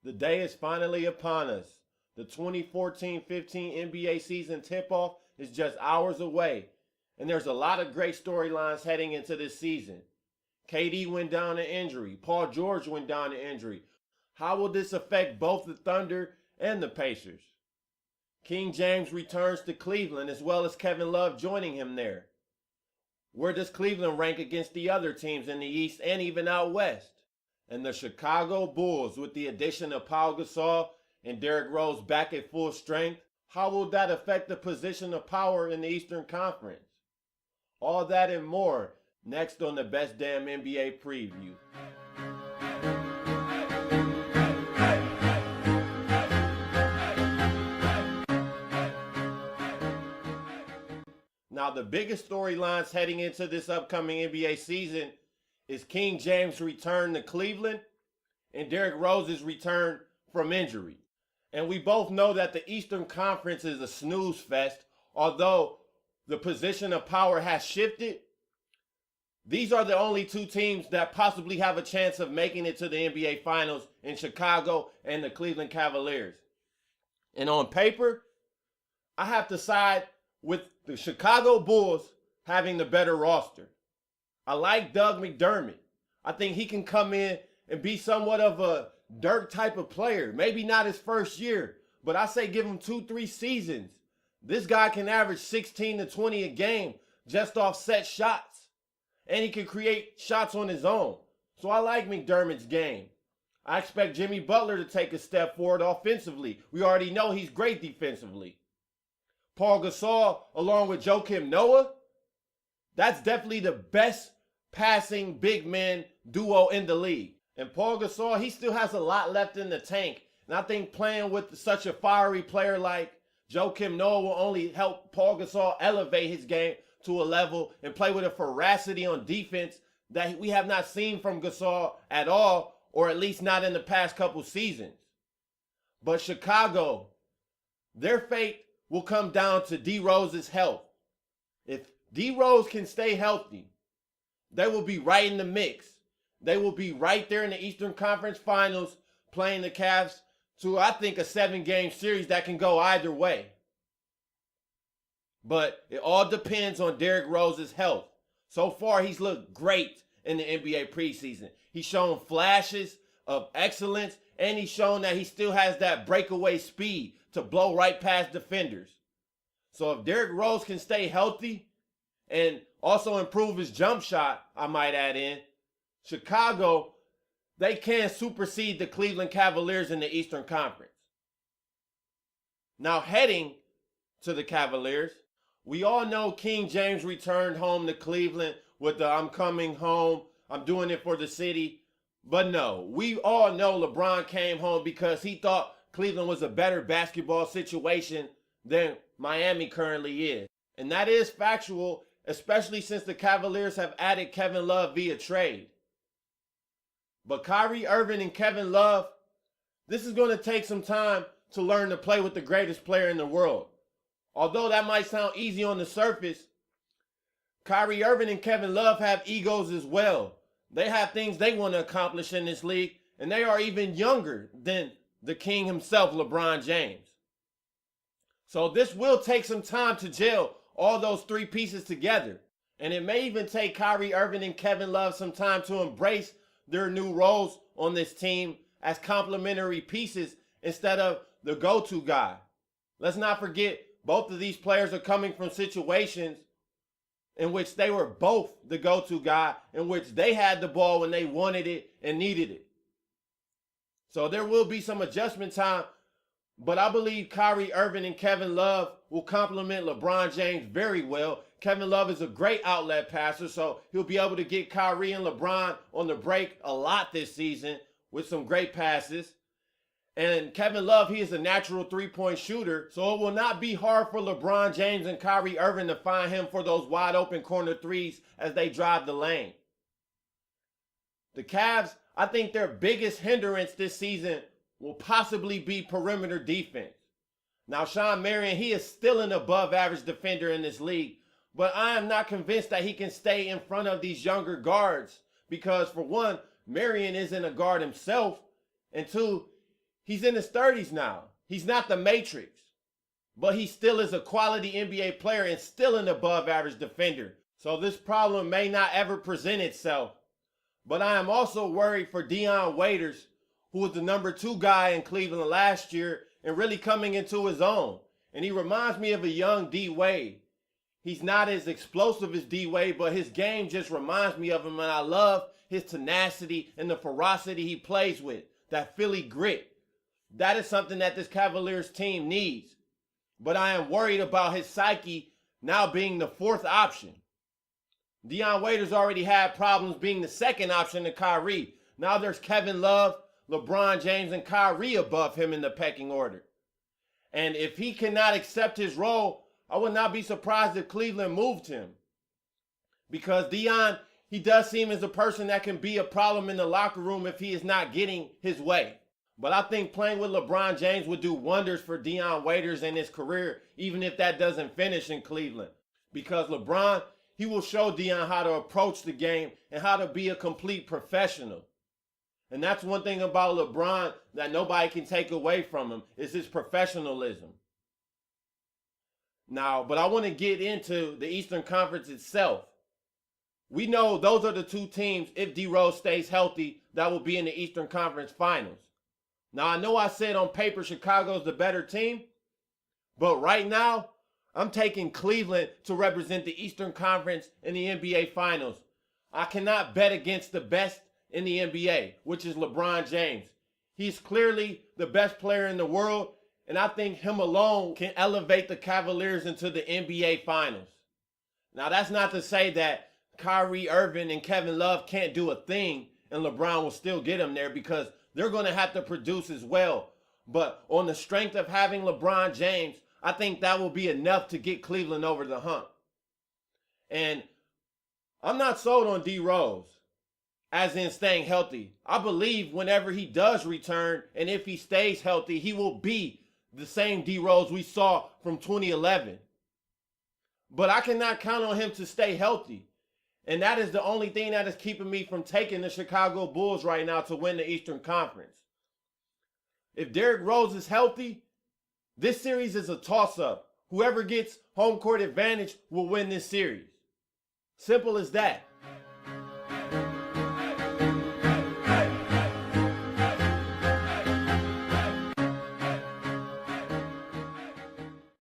The day is finally upon us. The 2014-15 NBA season tip-off is just hours away, and there's a lot of great storylines heading into this season. KD went down to injury. Paul George went down to injury. How will this affect both the Thunder and the Pacers? King James returns to Cleveland as well as Kevin Love joining him there. Where does Cleveland rank against the other teams in the East and even out West? And the Chicago Bulls, with the addition of Pau Gasol and Derrick Rose back at full strength, how will that affect the position of power in the Eastern Conference? All that and more next on the Best Damn NBA Preview. Now, the biggest storylines heading into this upcoming NBA season is King James' return to Cleveland and Derrick Rose's return from injury. And we both know that the Eastern Conference is a snooze fest. Although the position of power has shifted, these are the only two teams that possibly have a chance of making it to the NBA Finals in Chicago and the Cleveland Cavaliers. And on paper, I have to side with the Chicago Bulls having the better roster. I like Doug McDermott. I think he can come in and be somewhat of a Dirk type of player. Maybe not his first year, but I say give him 2-3 seasons. This guy can average 16 to 20 a game just off set shots. And he can create shots on his own. So I like McDermott's game. I expect Jimmy Butler to take a step forward offensively. We already know he's great defensively. Paul Gasol, along with Joakim Noah, that's definitely the best passing big man duo in the league. And Paul Gasol, he still has a lot left in the tank. And I think playing with such a fiery player like Joakim Noah will only help Paul Gasol elevate his game to a level and play with a veracity on defense that we have not seen from Gasol at all, or at least not in the past couple seasons. But Chicago, their fate will come down to D.Rose's health. If D.Rose can stay healthy, they will be right in the mix. They will be right there in the Eastern Conference Finals playing the Cavs to, I think, a 7-game series that can go either way. But it all depends on Derrick Rose's health. So far, he's looked great in the NBA preseason. He's shown flashes of excellence, and he's shown that he still has that breakaway speed to blow right past defenders. So if Derrick Rose can stay healthy and also improve his jump shot, I might add in, Chicago, they can supersede the Cleveland Cavaliers in the Eastern Conference. Now heading to the Cavaliers, we all know King James returned home to Cleveland with the "I'm coming home, I'm doing it for the city." But no, we all know LeBron came home because he thought Cleveland was a better basketball situation than Miami currently is. And that is factual, especially since the Cavaliers have added Kevin Love via trade. But Kyrie Irving and Kevin Love, this is going to take some time to learn to play with the greatest player in the world. Although that might sound easy on the surface, Kyrie Irving and Kevin Love have egos as well. They have things they want to accomplish in this league, and they are even younger than the king himself, LeBron James. So this will take some time to gel all those three pieces together. And it may even take Kyrie Irving and Kevin Love some time to embrace their new roles on this team as complementary pieces instead of the go-to guy. Let's not forget, both of these players are coming from situations in which they were both the go-to guy, in which they had the ball when they wanted it and needed it. So there will be some adjustment time, but I believe Kyrie Irving and Kevin Love will complement LeBron James very well. Kevin Love is a great outlet passer, so he'll be able to get Kyrie and LeBron on the break a lot this season with some great passes. And Kevin Love, he is a natural three-point shooter, so it will not be hard for LeBron James and Kyrie Irving to find him for those wide-open corner threes as they drive the lane. The Cavs, I think their biggest hindrance this season will possibly be perimeter defense. Now, Sean Marion, he is still an above-average defender in this league, but I am not convinced that he can stay in front of these younger guards because, for one, Marion isn't a guard himself, and two, He's in his 30s now. He's not the Matrix, but he still is a quality NBA player and still an above average defender. So this problem may not ever present itself. But I am also worried for Dion Waiters, who was the number 2 guy in Cleveland last year and really coming into his own. And he reminds me of a young D Wade. He's not as explosive as D Wade, but his game just reminds me of him, and I love his tenacity and the ferocity he plays with, that Philly grit. That is something that this Cavaliers team needs. But I am worried about his psyche now being the 4th option. Dion Waiters already had problems being the 2nd option to Kyrie. Now there's Kevin Love, LeBron James, and Kyrie above him in the pecking order. And if he cannot accept his role, I would not be surprised if Cleveland moved him. Because Dion, he does seem as a person that can be a problem in the locker room if he is not getting his way. But I think playing with LeBron James would do wonders for Dion Waiters and his career, even if that doesn't finish in Cleveland. Because LeBron, he will show Dion how to approach the game and how to be a complete professional. And that's one thing about LeBron that nobody can take away from him, is his professionalism. Now, but I want to get into the Eastern Conference itself. We know those are the 2 teams, if D.Rose stays healthy, that will be in the Eastern Conference Finals. Now, I know I said on paper Chicago's the better team, but right now, I'm taking Cleveland to represent the Eastern Conference in the NBA Finals. I cannot bet against the best in the NBA, which is LeBron James. He's clearly the best player in the world, and I think him alone can elevate the Cavaliers into the NBA Finals. Now, that's not to say that Kyrie Irving and Kevin Love can't do a thing and LeBron will still get them there, because they're going to have to produce as well. But on the strength of having LeBron James, I think that will be enough to get Cleveland over the hump. And I'm not sold on D.Rose, as in staying healthy. I believe whenever he does return, and if he stays healthy, he will be the same D.Rose we saw from 2011. But I cannot count on him to stay healthy. And that is the only thing that is keeping me from taking the Chicago Bulls right now to win the Eastern Conference. If Derrick Rose is healthy, this series is a toss-up. Whoever gets home court advantage will win this series. Simple as that.